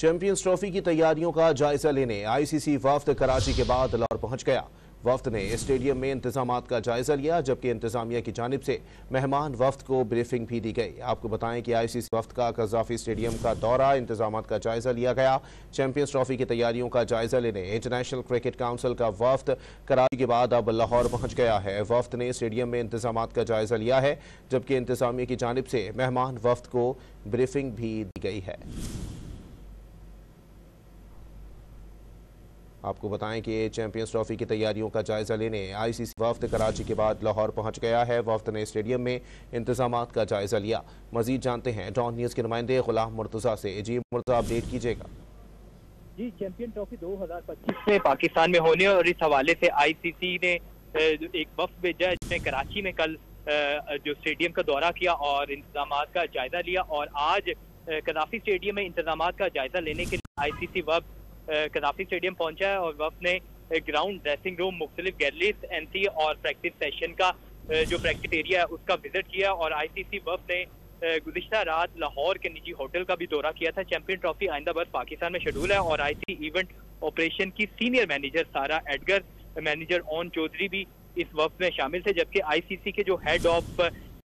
Champions trophy की तैयारियों का जायजा लेने आईसीसी वफ्द कराची के बाद लाहौर पहुंच गया। वफ्द ने स्टेडियम में इंतजामात का जायजा लिया, जबकि इंतजामिया की जानिब से मेहमान वफ्द को ब्रीफिंग भी दी गई। आपको बताएं कि आईसीसी वफ्द का कज़ाफी स्टेडियम का दौरा, इंतजामात का जायजा लिया गया। चैंपियंस ट्रॉफी की तैयारियों का जायजा लेने इंटरनेशनल क्रिकेट काउंसिल का वफ्द कराची के बाद अब लाहौर पहुंच गया है। वफ्द ने स्टेडियम में इंतजामात का जायजा लिया है, जबकि इंतजामिया की जानिब से मेहमान वफ्द को ब्रीफिंग भी दी गई है। आपको बताएं कि चैंपियंस ट्रॉफी की तैयारियों का जायजा लेने आईसीसी वफ्द कराची के बाद लाहौर पहुंच गया है। वफ्द ने स्टेडियम में इंतजामात का जायजा लिया। मजीद जानते हैं डॉन न्यूज़ के नुमाइंदे गुलाम मुर्तज़ा से। जी मुर्तज़ा, अपडेट कीजिएगा। जी, चैंपियन ट्रॉफी 2025 में पाकिस्तान में होने और इस हवाले से आईसीसी ने एक वफ्द भेजा है, जिसने कराची में कल जो स्टेडियम का दौरा किया और इंतजामात का जायजा लिया। और आज कज़ाफी स्टेडियम में इंतजामात का जायजा लेने के लिए आईसीसी वफ्द कज़ाफी स्टेडियम पहुंचा है और वफ्द ने ग्राउंड, ड्रेसिंग रूम, मुख्तलिफ गैलरीज, एनसी और प्रैक्टिस सेशन का जो प्रैक्टिस एरिया है उसका विजिट किया। और आईसीसी वफ्द ने गुज़िश्ता रात लाहौर के निजी होटल का भी दौरा किया था। चैंपियन ट्रॉफी आइंदा बर्स पाकिस्तान में शेड्यूल है और आईसीसी इवेंट ऑपरेशन की सीनियर मैनेजर सारा एडगर, मैनेजर ओन चौधरी भी इस वफ्द में शामिल थे, जबकि आईसीसी के जो हेड ऑफ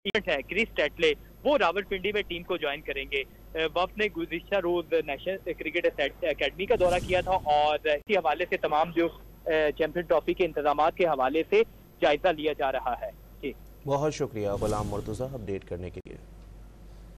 इवेंट है क्रिस टेटले, वो रावलपिंडी में टीम को ज्वाइन करेंगे। वफ्द ने गुज़िश्ता रोज नेशनल क्रिकेट एकेडमी का दौरा किया था और इसी हवाले से तमाम जो चैंपियन ट्रॉफी के इंतजामात के हवाले से जायजा लिया जा रहा है। जी, बहुत शुक्रिया गुलाम मुर्तज़ा अपडेट करने के लिए।